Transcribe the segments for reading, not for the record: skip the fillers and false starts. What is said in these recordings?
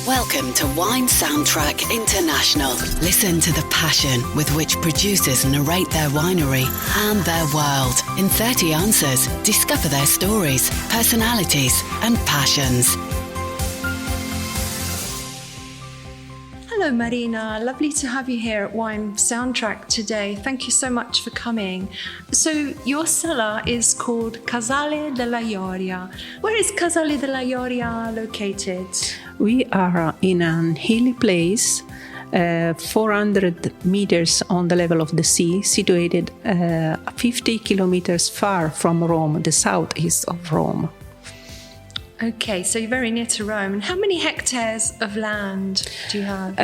Welcome to Wine Soundtrack International. Listen to the passion with which producers narrate their winery and their world. In 30 answers, discover their stories, personalities, and passions. Hello Marina, lovely to have you here at Wine Soundtrack today. Thank you so much for coming. So your cellar is called Casale della Ioria. Where is Casale della Ioria located? We are in an hilly place, 400 meters on the level of the sea, situated 50 kilometers far from Rome, the southeast of Rome. Okay, so you're very near to Rome. And how many hectares of land do you have?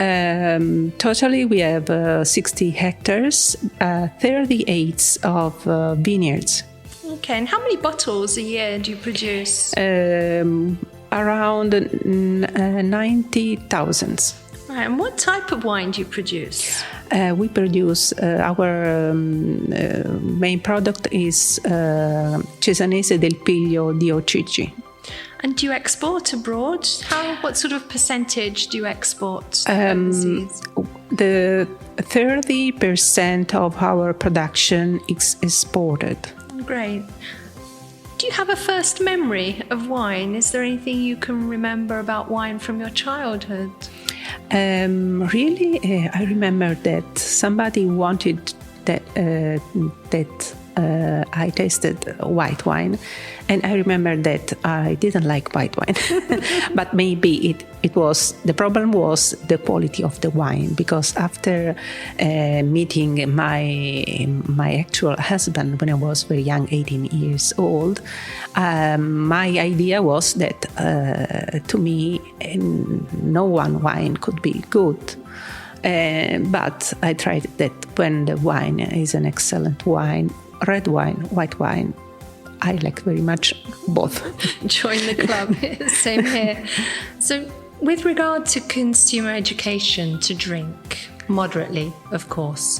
Totally, we have 60 hectares, 38 of vineyards. Okay, and how many bottles a year do you produce? Around 90,000. Right, and what type of wine do you produce? We produce, our main product is Cesanese del Piglio d.o.c.g. And do you export abroad? What sort of percentage do you export overseas? The 30% of our production is exported. Great. Do you have a first memory of wine? Is there anything you can remember about wine from your childhood? Really, I remember that somebody wanted that I tasted white wine, and I remember that I didn't like white wine. But maybe it was, the problem was the quality of the wine, because after meeting my actual husband when I was very young, 18 years old, my idea was that to me no one wine could be good. But I tried that when the wine is an excellent wine, red wine, white wine, I like very much both. Join the club, same here. So with regard to consumer education to drink, moderately, of course,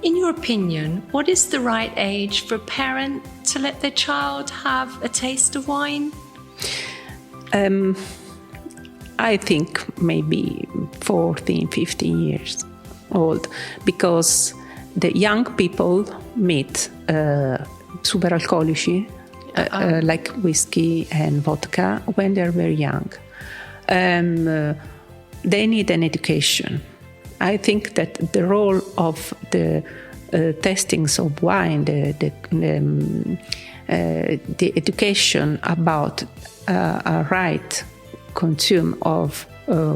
in your opinion, what is the right age for a parent to let their child have a taste of wine? I think maybe 14, 15 years old, because the young people meet superalcolici, like whiskey and vodka, when they're very young. They need an education. I think that the role of the tastings of wine, the education about a right consume of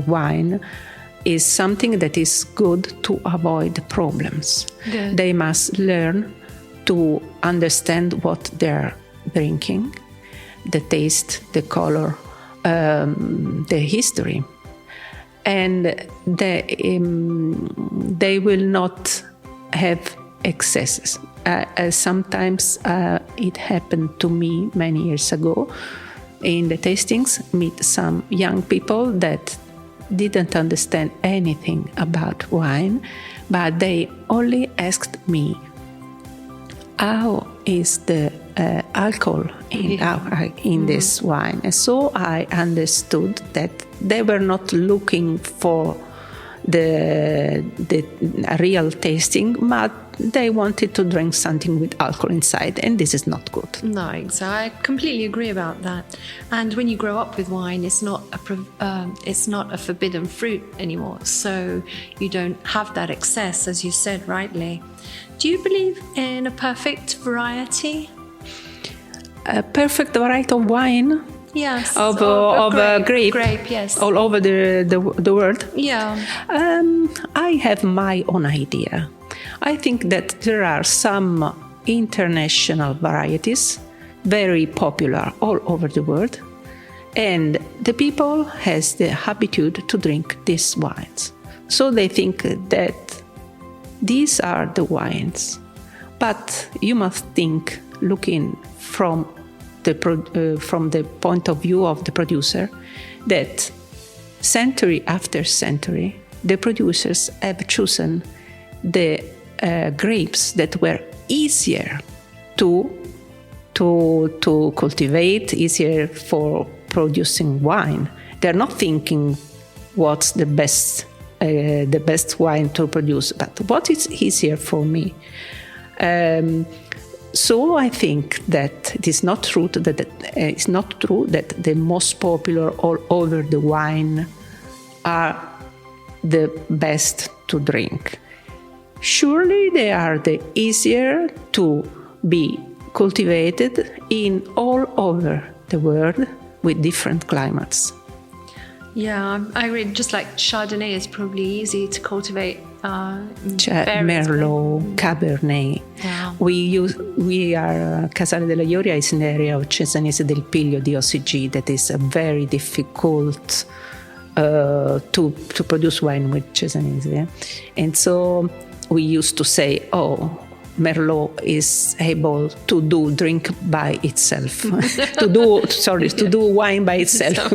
wine is something that is good to avoid problems. Good. They must learn to understand what they're drinking, the taste, the color, the history, and they will not have excesses. Sometimes it happened to me many years ago. In the tastings, meet some young people that didn't understand anything about wine, but they only asked me, how is the alcohol in this wine? And so I understood that they were not looking for the real tasting, but they wanted to drink something with alcohol inside, and this is not good. No, exactly. I completely agree about that. And when you grow up with wine, it's not a forbidden fruit anymore, so you don't have that excess, as you said rightly. Do you believe in a perfect variety? A perfect variety of wine? Yes. Of grape. Grape, yes. All over the world? Yeah. I have my own idea. I think that there are some international varieties, very popular all over the world, and the people has the habitude to drink these wines. So they think that these are the wines. But you must think, looking from the point of view of the producer, that century after century, the producers have chosen the grapes that were easier to cultivate, easier for producing wine. They're not thinking what's the best wine to produce, but what is easier for me. So I think that it is not true that the most popular all over the wine are the best to drink. Surely they are the easier to be cultivated in all over the world with different climates. Yeah, I agree. Just like Chardonnay is probably easy to cultivate. Merlot, Cabernet. Yeah. We are Casale della Ioria is an area of Cesanese del Piglio, d.o.c.g, that is very difficult to produce wine with Cesanese. And so we used to say, Merlot is able to drink by itself, to do wine by itself.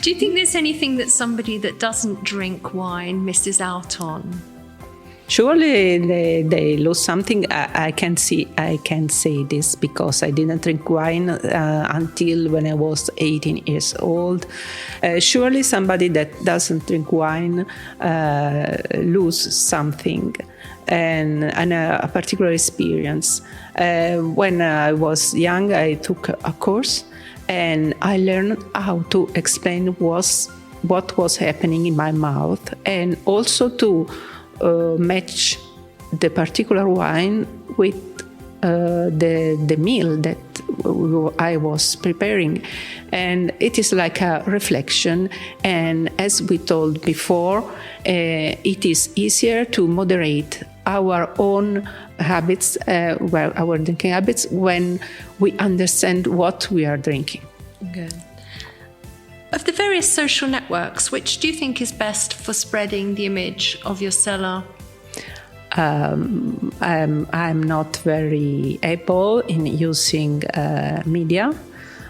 Do you think there's anything that somebody that doesn't drink wine misses out on? Surely they lose something. I can say this because I didn't drink wine until when I was 18 years old. Surely somebody that doesn't drink wine lose something. And a particular experience. When I was young, I took a course and I learned how to explain what was happening in my mouth, and also to match the particular wine with the meal that I was preparing. And it is like a reflection, and as we told before, it is easier to moderate our own habits, our drinking habits, when we understand what we are drinking. Good. Of the various social networks, which do you think is best for spreading the image of your cellar? I'm not very able in using media,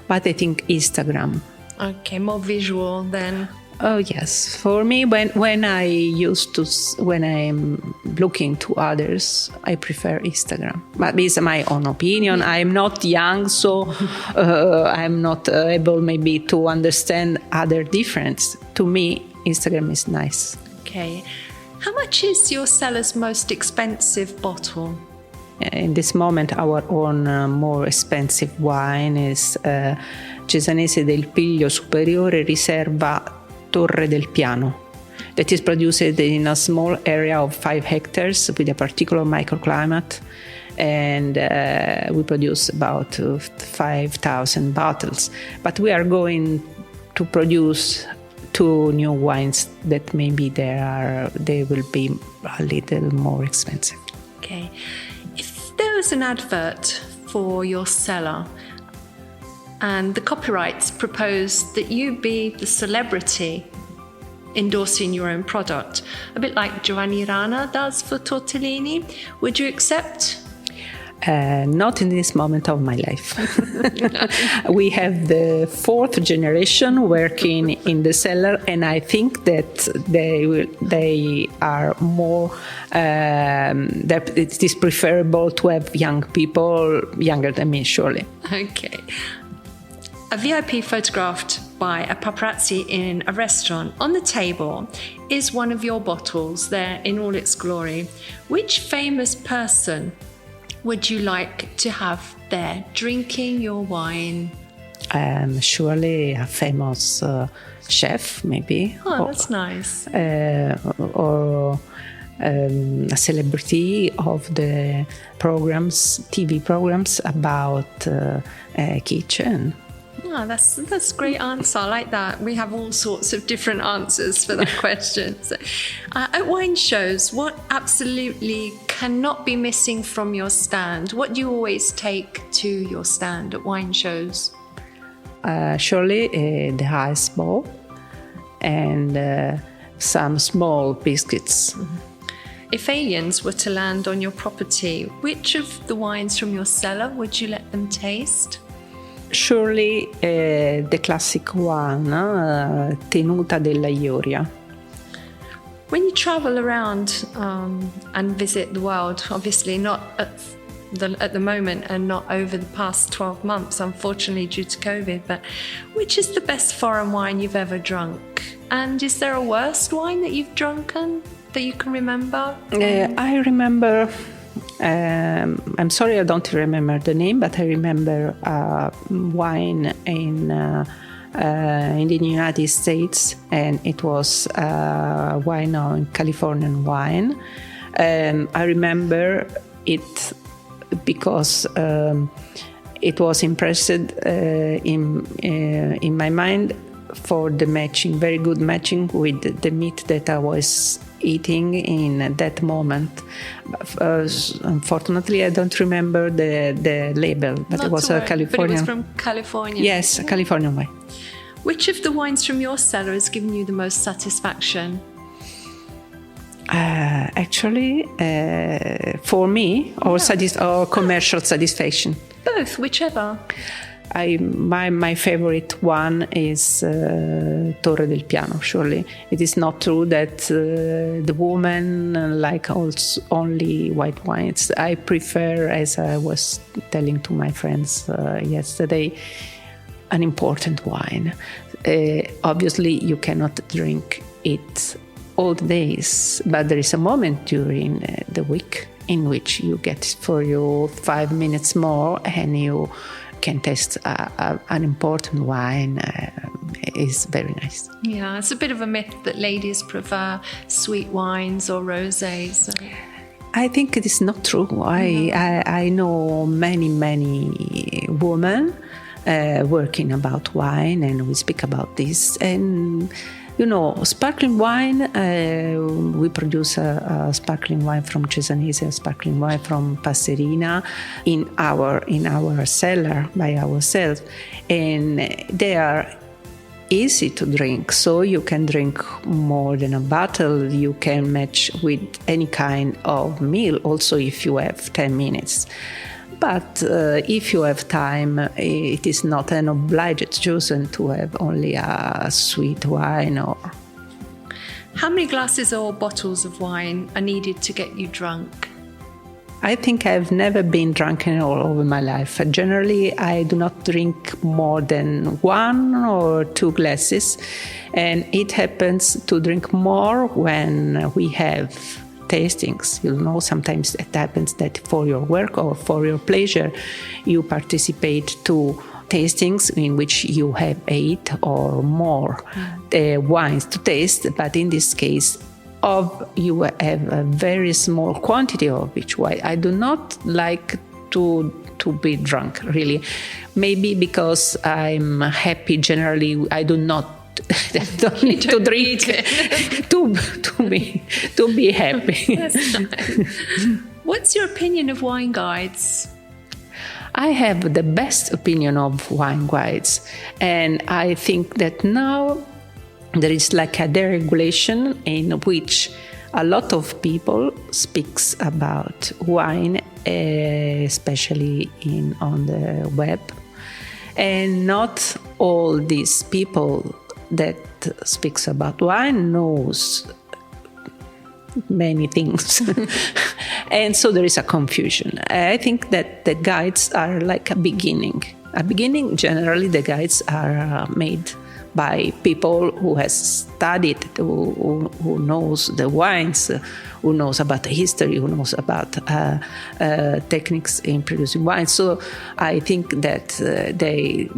but I think Instagram. Okay, more visual then. Oh yes, for me, when I'm looking to others, I prefer Instagram. But it's my own opinion. I'm not young, so I'm not able maybe to understand other difference. To me, Instagram is nice. Okay, how much is your cellar's most expensive bottle? In this moment, our own more expensive wine is Cesanese del Piglio Superiore Riserva Torre del Piano, that is produced in a small area of 5 hectares with a particular microclimate, and we produce about 5,000 bottles. But we are going to produce 2 new wines that maybe they will be a little more expensive. Okay, if there was an advert for your cellar and the copyrights proposed that you be the celebrity endorsing your own product, a bit like Giovanni Rana does for tortellini, would you accept? Not in this moment of my life. We have the 4th generation working in the cellar, and I think that they are more. That it is preferable to have young people, younger than me, surely. Okay. A VIP photographed by a paparazzi in a restaurant. On the table is one of your bottles there in all its glory. Which famous person would you like to have there drinking your wine? Surely a famous chef, maybe. Oh, that's nice. Or a celebrity of the TV programs about kitchen. Oh, that's a great answer. I like that. We have all sorts of different answers for that question. So, at wine shows, what absolutely cannot be missing from your stand? What do you always take to your stand at wine shows? Surely the ice ball and some small biscuits. Mm-hmm. If aliens were to land on your property, which of the wines from your cellar would you let them taste? Surely the classic one, Tenuta della Ioria. When you travel around and visit the world, obviously not at at the moment and not over the past 12 months, unfortunately, due to COVID. But which is the best foreign wine you've ever drunk? And is there a worst wine that you've drunken that you can remember? I remember, I'm sorry I don't remember the name, but I remember wine in the United States, and it was wine on Californian wine. I remember it because it was impressed in my mind for the matching, very good matching with the meat that I was eating in that moment. Unfortunately, I don't remember the label, but it was a Californian. But it was from California. Yes, a Californian wine. Which of the wines from your cellar has given you the most satisfaction? Actually, for me, or commercial satisfaction. Both, whichever. My favorite one is Torre del Piano, surely. It is not true that the women like only white wines. I prefer, as I was telling to my friends yesterday, an important wine. Obviously, you cannot drink it all the days, but there is a moment during the week in which you get for you 5 minutes more and you can taste an important wine. Is very nice. Yeah, it's a bit of a myth that ladies prefer sweet wines or rosés. I think it is not true. I know many women working about wine, and we speak about this. And sparkling wine, we produce a sparkling wine from Cesanese, a sparkling wine from Passerina in our cellar by ourselves, and they are easy to drink, so you can drink more than a bottle. You can match with any kind of meal, also if you have 10 minutes. But if you have time, it is not an obliged chosen to have only a sweet wine. Or how many glasses or bottles of wine are needed to get you drunk? I think I've never been drunken all over my life. Generally, I do not drink more than 1 or 2 glasses, and it happens to drink more when we have tastings. Sometimes it happens that for your work or for your pleasure, you participate to tastings in which you have 8 or more wines to taste, but in this case, you have a very small quantity of each wine. I do not like to be drunk, really. Maybe because I'm happy generally. I do not don't need to drink to be happy. That's nice. What's your opinion of wine guides? I have the best opinion of wine guides, and I think that now there is like a deregulation in which a lot of people speaks about wine, especially on the web, and not all these people that speaks about wine knows many things. And so there is a confusion. I think that the guides are like a beginning. Generally, the guides are made by people who has studied, who knows the wines, who knows about the history, who knows about techniques in producing wine. So I think that the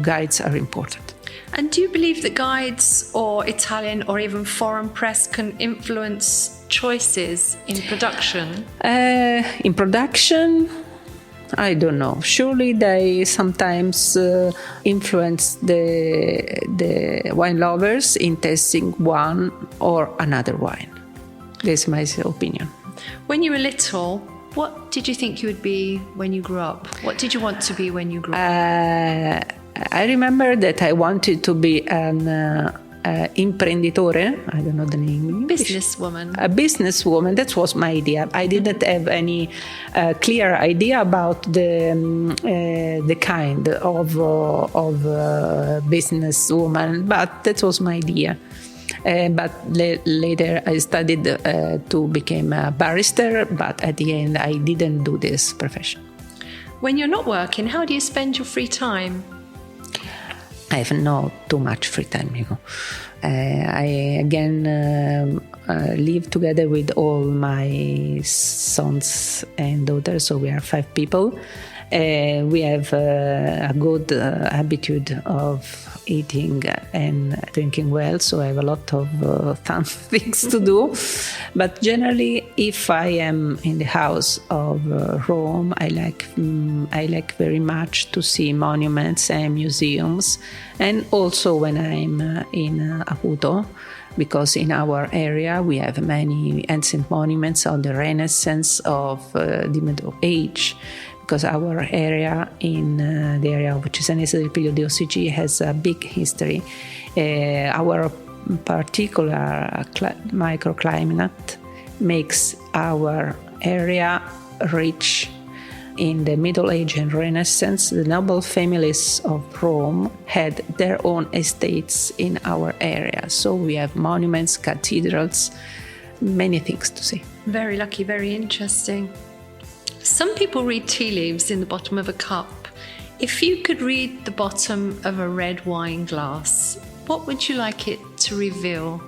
guides are important. And do you believe that guides or Italian or even foreign press can influence choices in production? In production, I don't know. Surely they sometimes influence the wine lovers in tasting one or another wine. That's my opinion. When you were little, what did you think you would be when you grew up? What did you want to be when you grew up? I remember that I wanted to be an imprenditore. I don't know the name. Businesswoman. A businesswoman. That was my idea. I didn't have any clear idea about the kind of businesswoman, but that was my idea. But later I studied to become a barrister, but at the end I didn't do this profession. When you're not working, how do you spend your free time? I have not too much free time, I again live together with all my sons and daughters, so we are 5 people. We have a good habitude of eating and drinking well, so I have a lot of fun things to do. But generally, if I am in the house of Rome, I like very much to see monuments and museums, and also when I'm in Aputo, because in our area we have many ancient monuments of the Renaissance, of the Middle Age, because our area in the area of Cesanese del Piglio d.o.c.g has a big history. Our particular microclimate makes our area rich. In the Middle Age and Renaissance, the noble families of Rome had their own estates in our area. So we have monuments, cathedrals, many things to see. Very lucky, very interesting. Some people read tea leaves in the bottom of a cup. If you could read the bottom of a red wine glass, what would you like it to reveal?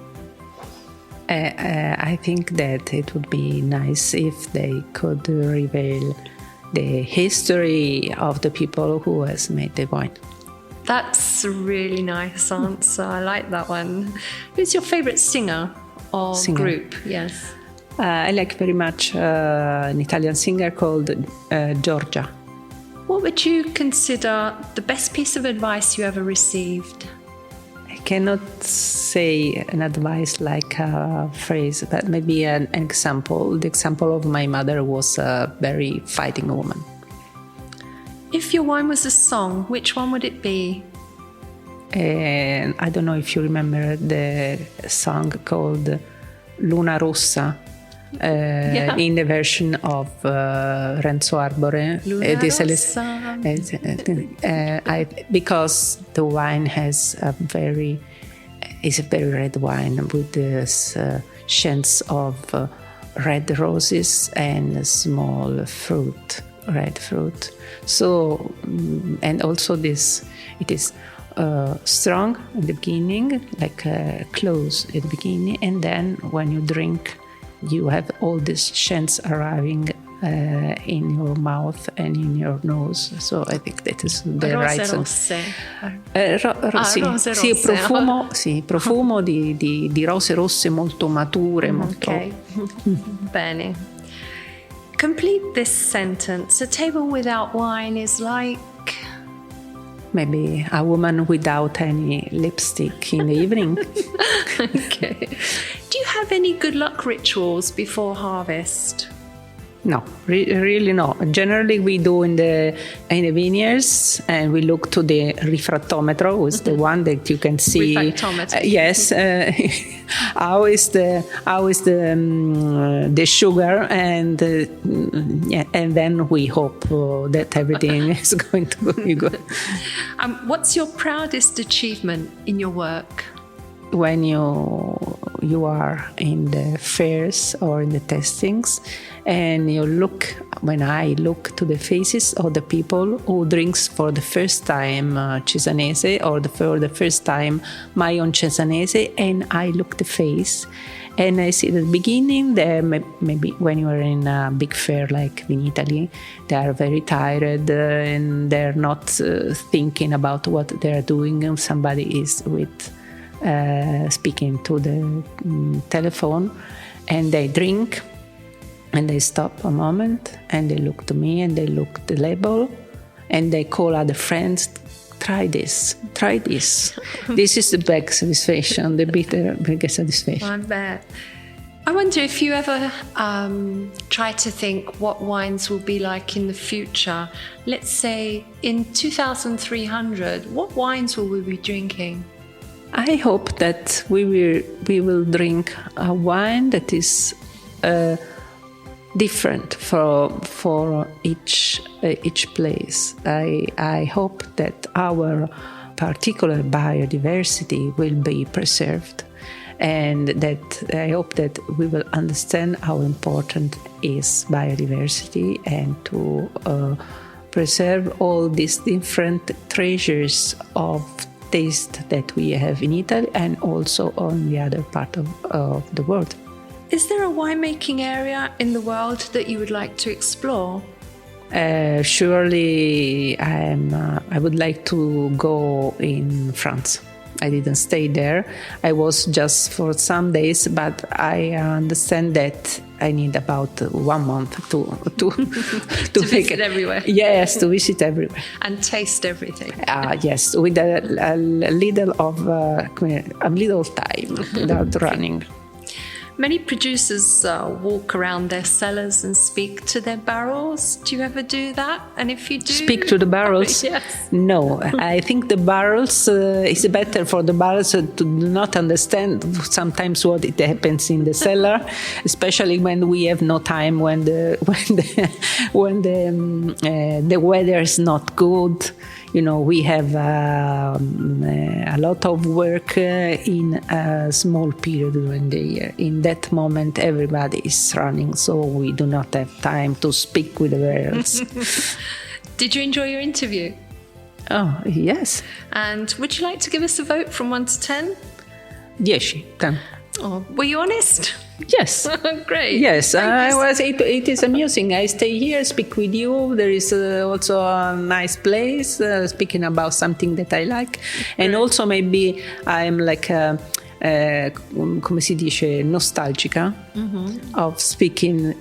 I think that it would be nice if they could reveal the history of the people who has made the wine. That's a really nice answer. I like that one. Who's your favorite singer or group? Yes. I like very much an Italian singer called Giorgia. What would you consider the best piece of advice you ever received? I cannot say an advice like a phrase, but maybe an example. The example of my mother was a very fighting woman. If your wine was a song, which one would it be? And I don't know if you remember the song called Luna Rossa. In the version of Renzo Arbore, because the wine is a very red wine with this scents of red roses and small red fruit. So, and also it is strong at the beginning, like close at the beginning, and then when you drink, you have all these scents arriving in your mouth and in your nose. So I think that is the right rosse. Profumo di rose rosse molto mature. Okay. Bene. Complete this sentence. A table without wine is like... Maybe a woman without any lipstick in the evening. Okay. Do you have any good luck rituals before harvest? No, really no. Generally, we do in the vineyards, and we look to the refractometer, which is the one that you can see. Refractometer. Yes. How is the sugar, and and then we hope that everything is going to be good. What's your proudest achievement in your work? When you are in the fairs or in the tastings, and when I look to the faces of the people who drinks for the first time Cesanese, or for the first time my own Cesanese, and I look the face, and I see the beginning, maybe when you are in a big fair like in Italy, they are very tired and they're not thinking about what they're doing, and somebody is speaking to the telephone, and they drink, and they stop a moment, and they look to me, and they look at the label, and they call other friends, try this. This is the big satisfaction, the biggest satisfaction. I bet. I wonder if you ever try to think what wines will be like in the future. Let's say in 2300, what wines will we be drinking? I hope that we will drink a wine that is different for each place. I hope that our particular biodiversity will be preserved, and that I hope that we will understand how important is biodiversity and to preserve all these different treasures of taste that we have in Italy and also on the other part of the world. Is there a winemaking area in the world that you would like to explore? Surely I would like to go in France. I didn't stay there. I was just for some days, but I understand that I need about 1 month to visit everywhere. Yes, to visit everywhere and taste everything. Yes, with a little time without running. Many producers walk around their cellars and speak to their barrels. Do you ever do that? And if you do... Speak to the barrels? Yes. No, I think the barrels, it's better for the barrels to not understand sometimes what it happens in the cellar, especially when we have no time, when the weather is not good. You know, we have a lot of work in a small period during the year. In that moment, everybody is running, so we do not have time to speak with the barrels. Did you enjoy your interview? Oh, yes. And would you like to give us a vote from 1 to 10? 10. Oh, were you honest? Yes. Great. Yes, I was. It is amusing. I stay here, speak with you. There is also a nice place, speaking about something that I like. And also maybe I'm like, come si dice, nostalgica of speaking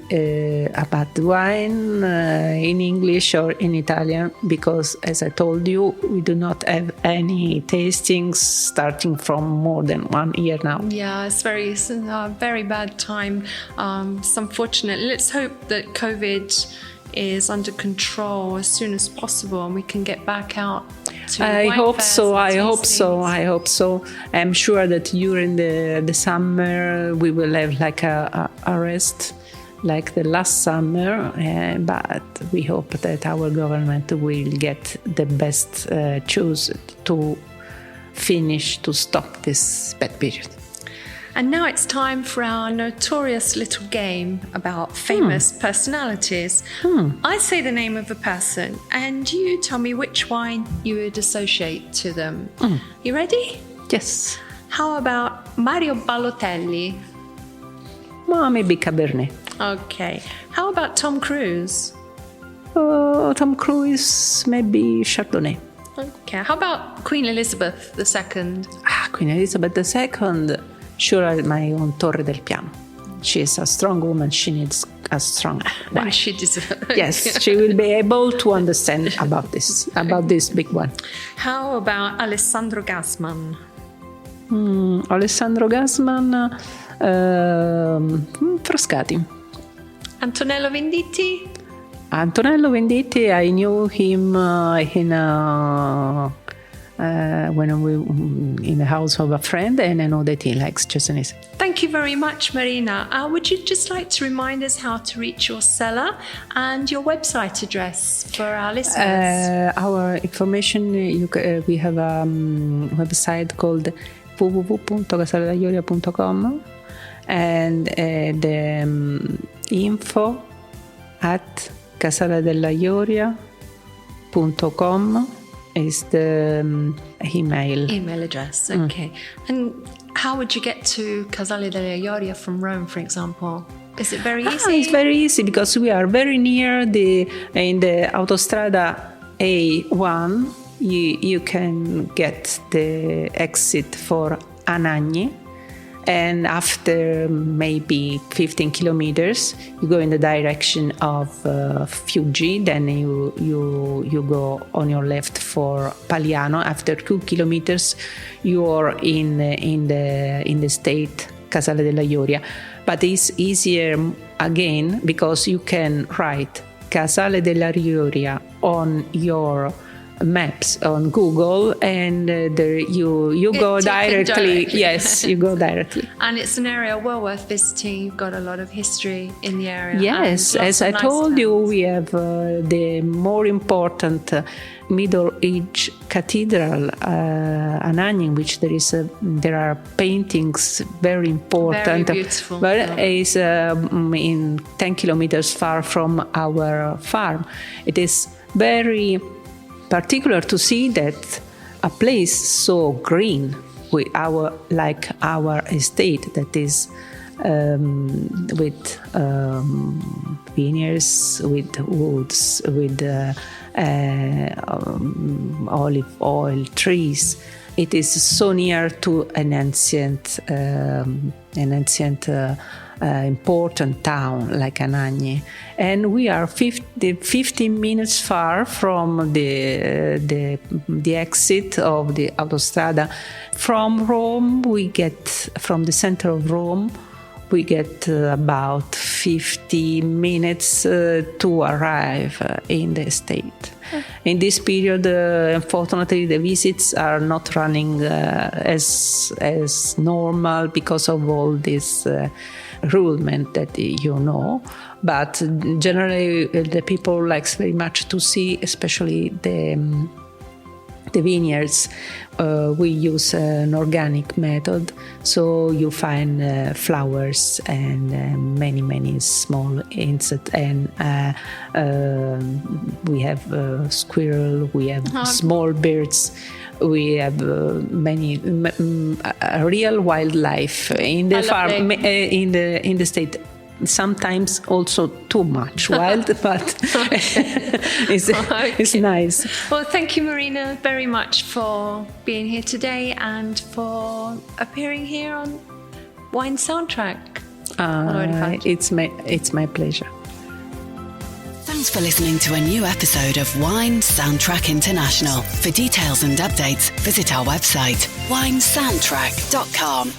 about wine in English or in Italian, because as I told you, we do not have any tastings starting from more than 1 year now. Yeah, it's a very bad time. It's unfortunate. Let's hope that COVID is under control as soon as possible and we can get back out to I hope so. I hope so. I'm sure that during the summer we will have like a rest like the last summer, but we hope that our government will get the best choose to finish, to stop this bad period. And now it's time for our notorious little game about famous personalities. I say the name of a person and you tell me which wine you would associate to them. You ready? Yes. How about Mario Balotelli? Well, maybe Cabernet. Okay. How about Tom Cruise? Tom Cruise, maybe Chardonnay. Okay. How about Queen Elizabeth II? Queen Elizabeth II. Sure, my own Torre del Piano. She is a strong woman. She needs a strong wife. And she deserves. Yes, she will be able to understand about this big one. How about Alessandro Gassman? Alessandro Gassman, Frascati. Antonello Venditti? Antonello Venditti, I knew him when we in the house of a friend, and I know that he likes Cesanese. Thank you very much, Marina. Would you just like to remind us how to reach your cellar and your website address for our listeners? Our information, we have a website called www.casaledellaioria.com and the info at casaledellaioria.com is the email address. Okay. And how would you get to Casale della Ioria from Rome, for example? Is it very easy? It's very easy because we are very near in the Autostrada A1. You can get the exit for Anagni, and after maybe 15 kilometers, you go in the direction of Fiuggi. Then you go on your left for Paliano. After 2 kilometers, you are in the state Casale della Ioria. But it's easier again because you can write Casale della Ioria on your maps on Google, and there you go directly. Yes, you go directly. And it's an area well worth visiting. You've got a lot of history in the area. Yes, as I told you, we have the more important Middle Age cathedral, Anagni, in which there are paintings very important. Very beautiful. But is in 10 kilometers far from our farm. It is very particular to see that a place so green, like our estate, that is with vineyards, with woods, with olive oil trees. It is so near to an ancient important town like Anagni, and we are 15 minutes far from the exit of the autostrada. From Rome, from the center of Rome, we get about 50 minutes to arrive in the estate. In this period, unfortunately, the visits are not running as normal because of all this rulement that you know. But generally, the people likes very much to see, especially the vineyards. We use an organic method, so you find flowers and many small insects, and we have squirrel, we have small birds, we have many real wildlife in the farm, in the state. Sometimes also too much wild, but it's nice. Well, thank you, Marina, very much for being here today and for appearing here on Wine Soundtrack. It's my pleasure. Thanks for listening to a new episode of Wine Soundtrack International. For details and updates, visit our website, winesoundtrack.com.